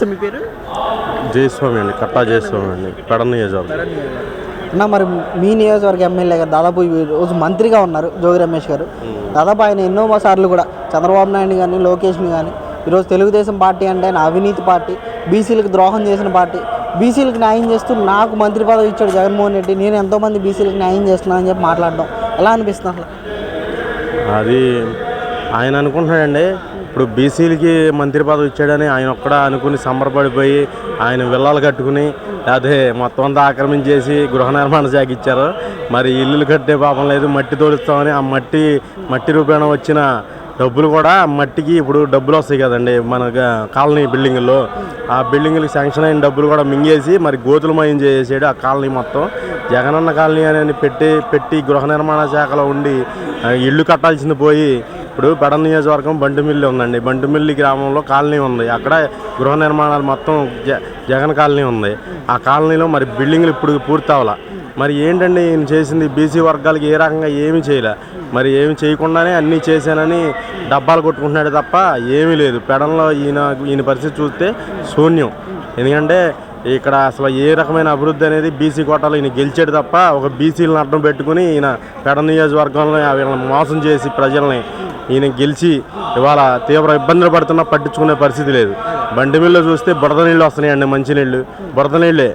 మీ పేరు? జయస్వామి అండి, కట్టా జయస్వామి అండి, పెడ నియోజకవర్గం. అన్న, మరి మీ నియోజకవర్గ ఎమ్మెల్యే గారు దాదాపు ఈ రోజు మంత్రిగా ఉన్నారు జోగి రమేష్ గారు. దాదాపు ఆయన ఎన్నో సార్లు కూడా చంద్రబాబు నాయుడు కానీ లోకేష్ని కానీ ఈరోజు తెలుగుదేశం పార్టీ అంటే ఆయన అవినీతి పార్టీ, బీసీలకు ద్రోహం చేసిన పార్టీ, బీసీలకు న్యాయం చేస్తూ నాకు మంత్రి పదవి ఇచ్చాడు జగన్మోహన్ రెడ్డి, నేను ఎంతోమంది బీసీలకు న్యాయం చేస్తున్నాను అని చెప్పి మాట్లాడడం ఎలా అనిపిస్తుంది అసలు? అది ఆయన అనుకుంటున్నాడండి. ఇప్పుడు బీసీలకి మంత్రి పదవి ఇచ్చాడని ఆయన ఒక్కడ అనుకుని సంబరపడిపోయి ఆయన విల్లాలు కట్టుకుని అదే మొత్తం అంతా ఆక్రమించేసి గృహ నిర్మాణ శాఖ ఇచ్చారు. మరి ఇల్లులు కట్టే పాపం లేదు, మట్టి తోలుస్తామని ఆ మట్టి రూపేణ వచ్చిన డబ్బులు కూడా మట్టికి ఇప్పుడు డబ్బులు వస్తాయి కదండి మన కాలనీ బిల్డింగుల్లో, ఆ బిల్డింగులకి శాంక్షన్ అయిన డబ్బులు కూడా మింగేసి మరి గోతులమయం చేసాడు ఆ కాలనీ మొత్తం. జగనన్న కాలనీ అని పెట్టి గృహ నిర్మాణ శాఖలో ఉండి ఇల్లు కట్టాల్సింది పోయి ఇప్పుడు పెడ నియోజకవర్గం బంటుమిల్లి ఉందండి. బంటుమిల్లి గ్రామంలో కాలనీ ఉంది, అక్కడ గృహ నిర్మాణాలు మొత్తం జగన్ కాలనీ ఉంది. ఆ కాలనీలో మరి బిల్డింగ్లు ఇప్పుడు పూర్తి అవ్వాల. మరి ఏంటండి ఈయన చేసింది? బీసీ వర్గాలకి ఏ రకంగా ఏమీ చేయలే. మరి ఏమి చేయకుండానే అన్నీ చేశానని డబ్బాలు కొట్టుకుంటున్నాడు తప్ప ఏమీ లేదు. పెడంలో ఈయన పరిస్థితి చూస్తే శూన్యం. ఎందుకంటే ఇక్కడ అసలు ఏ రకమైన అభివృద్ధి అనేది బీసీ కోటాలో ఈయన గెలిచాడు తప్ప ఒక బీసీలను అడ్డం పెట్టుకుని ఈయన పెడ నియోజకవర్గంలో వీళ్ళని మోసం చేసి ప్రజల్ని ఈయన గెలిచి ఇవాళ తీవ్ర ఇబ్బందులు పడుతున్నా పట్టించుకునే పరిస్థితి లేదు. బండిమిల్లో చూస్తే బురద నీళ్ళు వస్తున్నాయండి, మంచినీళ్ళు బురద నీళ్ళే.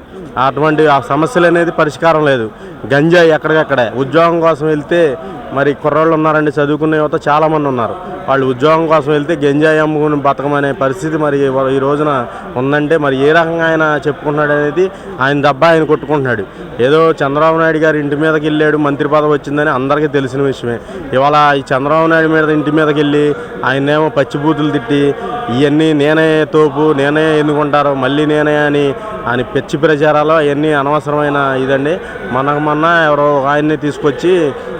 అటువంటి ఆ సమస్యలు అనేది పరిష్కారం లేదు. గంజాయి ఎక్కడికక్కడే. ఉద్యోగం కోసం వెళ్తే మరి కుర్రోళ్ళు ఉన్నారండి, చదువుకునే యువత చాలామంది ఉన్నారు. వాళ్ళు ఉద్యోగం కోసం వెళ్తే గంజాయి అమ్ముకుని బతకమనే పరిస్థితి మరి ఈ రోజున ఉందంటే మరి ఏ రకంగా ఆయన చెప్పుకుంటున్నాడు అనేది ఆయన దెబ్బ ఆయన కొట్టుకుంటున్నాడు. ఏదో చంద్రబాబు నాయుడు గారు ఇంటి మీదకి వెళ్ళాడు, మంత్రి పదవి వచ్చిందని అందరికీ తెలిసిన విషయమే. ఇవాళ ఈ చంద్రబాబు నాయుడు మీద ఇంటి మీదకి వెళ్ళి ఆయనేమో పచ్చిబూతులు తిట్టి ఇవన్నీ నేనే తోపు, నేనే ఎన్నుకుంటారు, మళ్ళీ నేనే అని పెచ్చి ప్రచారాలు అవన్నీ అనవసరమైన ఇదండి. మొన్న ఎవరో ఆయన్ని తీసుకొచ్చి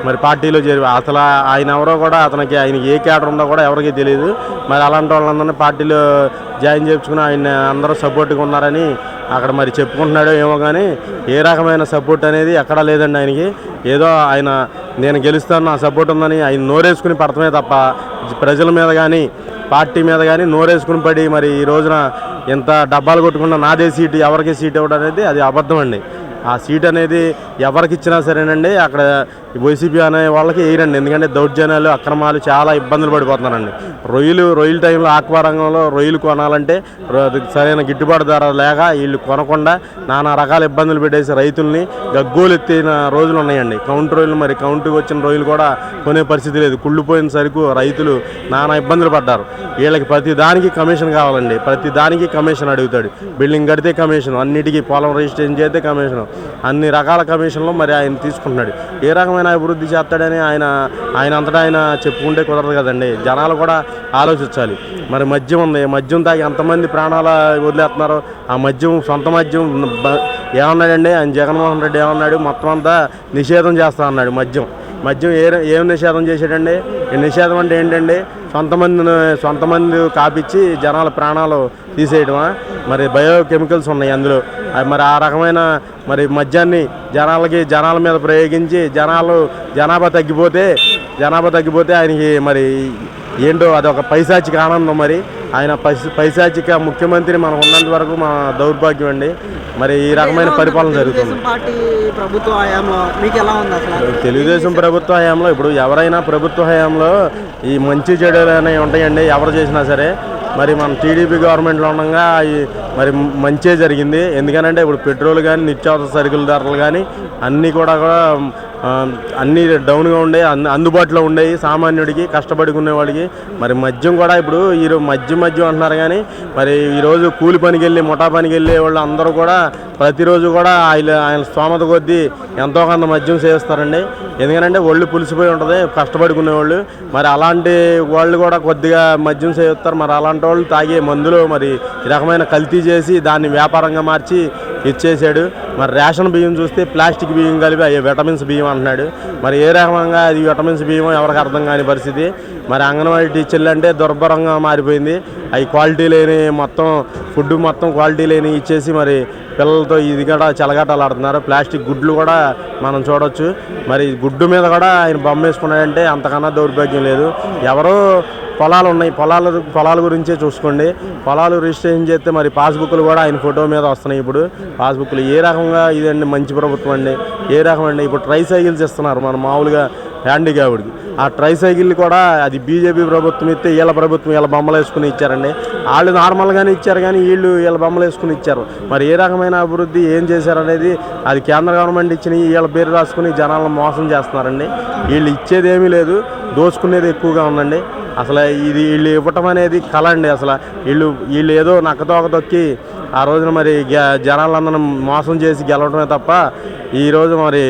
మరి పార్టీలో చేరి అసలు ఆయన ఎవరో కూడా ఆయనకి ఏ క్యాడర్ ఉందో కూడా ఎవరికీ తెలియదు. మరి అలాంటి వాళ్ళందరినీ పార్టీలో జాయిన్ చేసుకుని ఆయన అందరూ సపోర్ట్గా ఉన్నారని అక్కడ మరి చెప్పుకుంటున్నాడో ఏమో, కానీ ఏ రకమైన సపోర్ట్ అనేది ఎక్కడా లేదండి ఆయనకి. ఏదో ఆయన నేను గెలుస్తాను నా సపోర్ట్ ఉందని ఆయన నోరేసుకుని పడటమే తప్ప ప్రజల మీద కానీ పార్టీ మీద కానీ నోరేసుకుని పడి మరి ఈ రోజున ఎంత డబ్బాలు కొట్టుకున్న నాదే సీటు ఎవరికి సీట్ ఇవ్వడం అనేది అది అబద్ధం అండి. ఆ సీట్ అనేది ఎవరికి ఇచ్చినా సరేనండి అక్కడ వైసీపీ అనే వాళ్ళకి వేయరండి. ఎందుకంటే దౌర్జన్యాలు అక్రమాలు చాలా ఇబ్బందులు పడిపోతున్నారండి. రొయ్యలు టైంలో ఆక్వా రంగంలో రొయ్యలు కొనాలంటే సరైన గిట్టుబాటు ధర లేక వీళ్ళు కొనకుండా నానా రకాల ఇబ్బందులు పెట్టేసి రైతుల్ని గగ్గోలు ఎత్తిన రోజులు ఉన్నాయండి. రొయ్యలు మరి కౌంటుకు వచ్చిన రొయ్యలు కూడా కొనే పరిస్థితి లేదు. కుళ్ళిపోయిన సరుకు రైతులు నానా ఇబ్బందులు పడ్డారు. వీళ్ళకి ప్రతి దానికి కమిషన్ కావాలండి, ప్రతి దానికి కమిషన్ అడుగుతాడు. బిల్డింగ్ కడితే కమిషన్, అన్నిటికీ పొలం రిజిస్ట్రేషన్ చేస్తే కమిషన్, అన్ని రకాల కమిషన్లు మరి ఆయన తీసుకుంటున్నాడు. ఏ రకమైన అభివృద్ధి చేస్తాడని ఆయన అంతటా ఆయన చెప్పుకుంటే కుదరదు కదండి. జనాలు కూడా ఆలోచించాలి. మరి మద్యం ఉంది, మద్యం తాగి ఎంతమంది ప్రాణాలు వదిలేస్తున్నారు. ఆ మద్యం సొంత మద్యం ఏమన్నాడండి ఆయన జగన్మోహన్ రెడ్డి ఏమన్నాడు? మొత్తం అంతా నిషేధం చేస్తా అన్నాడు. మద్యం ఏం నిషేధం చేశాడండి? ఈ నిషేధం అంటే ఏంటండి? సొంత మంది కాపిచ్చి జనాల ప్రాణాలు తీసేయడమా? మరి బయోకెమికల్స్ ఉన్నాయి అందులో. మరి ఆ రకమైన మరి మద్యాన్ని జనాల మీద ప్రయోగించి జనాభా తగ్గిపోతే ఆయనకి మరి ఏంటో అదొక పైశాచిక ఆనందం. మరి ఆయన పైశాచిక ముఖ్యమంత్రి మనకు ఉన్నంత వరకు మా దౌర్భాగ్యం అండి. మరి ఈ రకమైన పరిపాలన జరుగుతుంది. తెలుగుదేశం ప్రభుత్వ హయాంలో ఇప్పుడు ఎవరైనా ప్రభుత్వ హయాంలో ఈ మంచి చెడులు అనేవి ఉంటాయండి, ఎవరు చేసినా సరే. మరి మన టీడీపీ గవర్నమెంట్లో ఉండగా మరి మంచే జరిగింది. ఎందుకనంటే ఇప్పుడు పెట్రోల్ కానీ నిత్యావసర సరుకుల ధరలు కానీ అన్నీ కూడా అన్నీ డౌన్గా ఉండేవి, అందుబాటులో ఉండేవి సామాన్యుడికి, కష్టపడుకునే వాడికి. మరి మద్యం కూడా ఇప్పుడు ఈరోజు మద్యం అంటున్నారు, కానీ మరి ఈరోజు కూలి పనికి వెళ్ళి ముఠా పనికి వెళ్ళే వాళ్ళు అందరూ కూడా ప్రతిరోజు కూడా ఆయన స్తోమత కొద్దీ ఎంతో కొంత మద్యం సేవిస్తారండి. ఎందుకంటే ఒళ్ళు పులిసిపోయి ఉంటుంది కష్టపడుకునే వాళ్ళు. మరి అలాంటి వాళ్ళు కూడా కొద్దిగా మద్యం సేవిస్తారు. మరి అలాంటి వాళ్ళు తాగే మందులు మరి ఈ రకమైన కల్తీ చేసి దాన్ని వ్యాపారంగా మార్చి ఇచ్చేసాడు. మరి రేషన్ బియ్యం చూస్తే ప్లాస్టిక్ బియ్యం కలిపి అవి విటమిన్స్ బియ్యం అంటున్నాడు. మరి ఏ రకంగా అది విటమిన్స్ బియ్యం ఎవరికి అర్థం కాని పరిస్థితి. మరి అంగన్వాడీ టీచర్లు అంటే దుర్భరంగా మారిపోయింది. అవి క్వాలిటీ లేని ఫుడ్ మొత్తం క్వాలిటీ లేని ఇచ్చేసి మరి పిల్లలతో ఇది కూడా చెలగాటాలు ఆడుతున్నారు. ప్లాస్టిక్ గుడ్లు కూడా మనం చూడవచ్చు. మరి గుడ్డు మీద కూడా ఆయన బొమ్మ వేసుకున్నాడంటే అంతకన్నా దౌర్భాగ్యం లేదు. ఎవరో పొలాలు ఉన్నాయి, పొలాల గురించే చూసుకోండి. పొలాలు రిజిస్ట్రేషన్ చేస్తే మరి పాస్బుక్లు కూడా ఆయన ఫోటో మీద వస్తున్నాయి. ఇప్పుడు పాస్బుక్లు ఏ రకంగా ఇదండి మంచి ప్రభుత్వం అండి? ఏ రకం అండి? ఇప్పుడు ట్రై సైకిల్స్ ఇస్తున్నారు మన మామూలుగా హ్యాండిక్యాప్డ్కి. ఆ ట్రై సైకిల్ కూడా అది బీజేపీ ప్రభుత్వం ఇస్తే వీళ్ళ ప్రభుత్వం వీళ్ళ బొమ్మలు వేసుకుని ఇచ్చారండి. వాళ్ళు నార్మల్గానే ఇచ్చారు కానీ వీళ్ళ బొమ్మలు వేసుకుని ఇచ్చారు. మరి ఏ రకమైన అభివృద్ధి ఏం చేశారనేది అది కేంద్ర గవర్నమెంట్ ఇచ్చిన వీళ్ళ పేరు రాసుకుని జనాలను మోసం చేస్తున్నారండి. వీళ్ళు ఇచ్చేది ఏమీ లేదు, దోచుకునేది ఎక్కువగా ఉందండి. అసలు ఇది వీళ్ళు ఇవ్వటం అనేది కళ అండి. అసలు వీళ్ళు ఏదో నక్కతోక తొక్కి ఆ రోజున మరి జనాలందరూ మోసం చేసి గెలవడమే తప్ప ఈరోజు మరి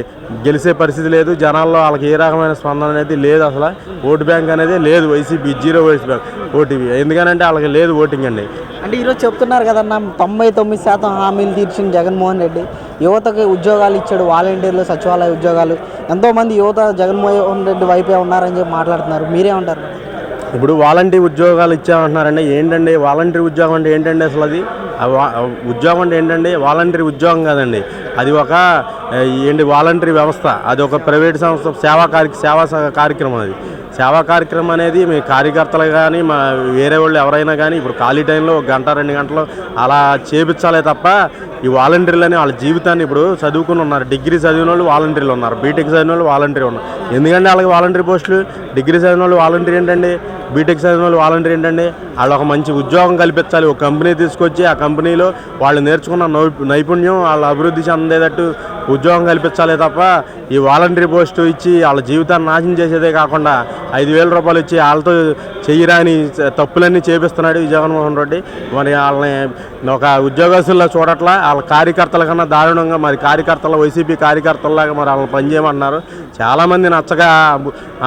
గెలిచే పరిస్థితి లేదు. జనాల్లో వాళ్ళకి ఏ రకమైన స్పందన అనేది లేదు. అసలు ఓటు బ్యాంక్ అనేది లేదు. YCP 0 vote bank OTP. ఎందుకనంటే వాళ్ళకి లేదు ఓటింగ్ అండి. అంటే ఈరోజు చెప్తున్నారు కదన్నా 99% హామీలు తీర్చిన జగన్మోహన్ రెడ్డి యువతకి ఉద్యోగాలు ఇచ్చాడు, వాలంటీర్లు, సచివాలయ ఉద్యోగాలు. ఎంతోమంది యువత జగన్మోహన్ రెడ్డి వైపే ఉన్నారని చెప్పి మాట్లాడుతున్నారు. మీరేమంటారు? ఇప్పుడు వాలంటీర్ ఉద్యోగాలు ఇచ్చామంటున్నారండి. ఏంటండి వాలంటీర్ ఉద్యోగం అంటే? ఏంటండి అసలు అది ఉద్యోగం అంటే ఏంటండి? వాలంటీర్ ఉద్యోగం కాదండి, అది ఒక వాలంటీర్ వ్యవస్థ. అది ఒక ప్రైవేట్ సంస్థ సేవా కార్యక్రమం. అది సేవా కార్యక్రమం అనేది మీ కార్యకర్తలు కానీ వేరే వాళ్ళు ఎవరైనా కానీ ఇప్పుడు ఖాళీ టైంలో 1 గంట 2 గంటలు అలా చేపించాలే తప్ప ఈ వాలంటీర్లు అని వాళ్ళ జీవితాన్ని ఇప్పుడు చదువుకుని ఉన్నారు. డిగ్రీ చదివిన వాళ్ళు వాలంటీర్లు ఉన్నారు, బీటెక్ చదివిన వాళ్ళు వాలంటీర్ ఉన్నారు. ఎందుకంటే వాళ్ళకి వాలంటీర్ పోస్టులు? డిగ్రీ చదివిన వాళ్ళు వాలంటీర్ ఏంటండి? బీటెక్ చదివిన వాళ్ళు వాలంటీర్ ఏంటండి? వాళ్ళు ఒక మంచి ఉద్యోగం కల్పించాలి. ఒక కంపెనీ తీసుకొచ్చి ఆ కంపెనీలో వాళ్ళు నేర్చుకున్న నైపుణ్యం వాళ్ళ అభివృద్ధి చెందేటట్టు ఉద్యోగం కల్పించాలి తప్ప ఈ వాలంటీర్ పోస్టు ఇచ్చి వాళ్ళ జీవితాన్ని నాశనం చేసేదే కాకుండా 5,000 రూపాయలు ఇచ్చి వాళ్ళతో చెయ్యరాని తప్పులన్నీ చేపిస్తున్నాడు ఈ జగన్మోహన్ రెడ్డి. మరి వాళ్ళని ఒక ఉద్యోగస్తుల్లో చూడట్లా, వాళ్ళ కార్యకర్తల కన్నా దారుణంగా మరి వైసీపీ కార్యకర్తల్లాగా మరి వాళ్ళని పనిచేయమన్నారు. చాలామంది నచ్చగా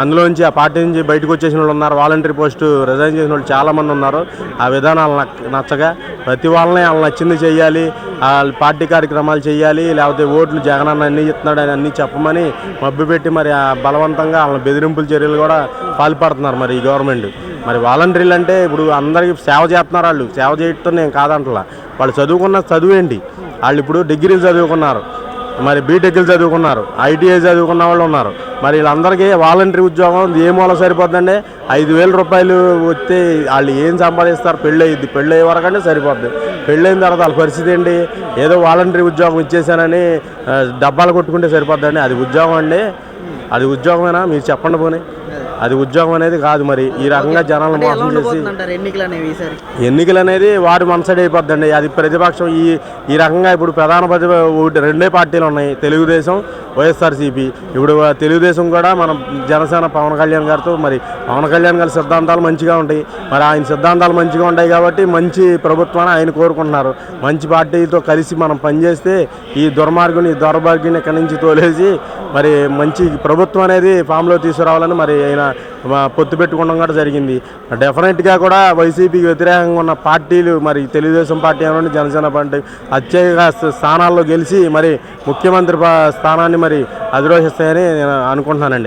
అందులోంచి ఆ పార్టీ నుంచి బయటకు వచ్చేసిన వాళ్ళు ఉన్నారు. వాలంటీర్ పోస్టు రిజైన్ చేసిన వాళ్ళు చాలామంది ఉన్నారు. ఆ విధానాలు నచ్చగా ప్రతి వాళ్ళని వాళ్ళని నచ్చింది చెయ్యాలి, వాళ్ళ పార్టీ కార్యక్రమాలు చేయాలి, లేకపోతే ఓట్లు జగనన్న అన్నీ ఇస్తున్నాడని అన్నీ చెప్పమని మభ్యపెట్టి మరి బలవంతంగా వాళ్ళ బెదిరింపుల చర్యలు కూడా పాల్పడుతున్నారు మరి ఈ గవర్నమెంట్. మరి వాలంటీర్లు అంటే ఇప్పుడు అందరికీ సేవ చేస్తున్నారు. వాళ్ళు సేవ చేయటం నేను కాదంటలా. వాళ్ళు చదువుకున్న చదువు ఏంటి? వాళ్ళు ఇప్పుడు డిగ్రీలు చదువుకున్నారు, మరి బీటెక్లు చదువుకున్నారు, ఐటీఐ చదువుకున్న వాళ్ళు ఉన్నారు. మరి వీళ్ళందరికీ వాలంటీర్ ఉద్యోగం ఏ మూల సరిపోద్దండి? 5,000 రూపాయలు వస్తే వాళ్ళు ఏం సంపాదిస్తారు? పెళ్ళి అయ్యే వరకంటే సరిపోద్ది. పెళ్ళైన తర్వాత వాళ్ళ పరిస్థితి ఏంటి? ఏదో వాలంటీర్ ఉద్యోగం ఇచ్చేసానని డబ్బాలు కొట్టుకుంటే సరిపోద్దండి? అది ఉద్యోగం అండి? అది ఉద్యోగమేనా? మీరు చెప్పండి పోనీ. అది ఉద్యోగం అనేది కాదు. మరి ఈ రకంగా జనాలను మోసం చేసి ఎన్నికలు అనేది వారి మనసడి అయిపోద్దండి. అది ప్రతిపక్షం ఈ రకంగా ఇప్పుడు ప్రధాన రెండే పార్టీలు ఉన్నాయి, తెలుగుదేశం, వైఎస్ఆర్సీపీ. ఇప్పుడు తెలుగుదేశం కూడా మనం జనసేన పవన్ కళ్యాణ్ గారితో మరి పవన్ కళ్యాణ్ గారి సిద్ధాంతాలు మంచిగా ఉంటాయి. మరి ఆయన సిద్ధాంతాలు మంచిగా ఉంటాయి కాబట్టి మంచి ప్రభుత్వాన్ని ఆయన కోరుకుంటున్నారు. మంచి పార్టీతో కలిసి మనం పనిచేస్తే ఈ దౌర్భాగ్యాన్ని ఇక్కడి నుంచి తోలేసి మరి మంచి ప్రభుత్వం అనేది ఫామ్లో తీసుకురావాలని మరి ఆయన పొత్తు పెట్టుకోవడం కూడా జరిగింది. డెఫినెట్గా కూడా వైసీపీకి వ్యతిరేకంగా ఉన్న పార్టీలు మరి తెలుగుదేశం పార్టీ అనండి, జనసేన పార్టీ అత్యధిక స్థానాల్లో గెలిచి మరి ముఖ్యమంత్రి స్థానాన్ని మరి అధిరోహిస్తాయని నేను అనుకుంటున్నానండి.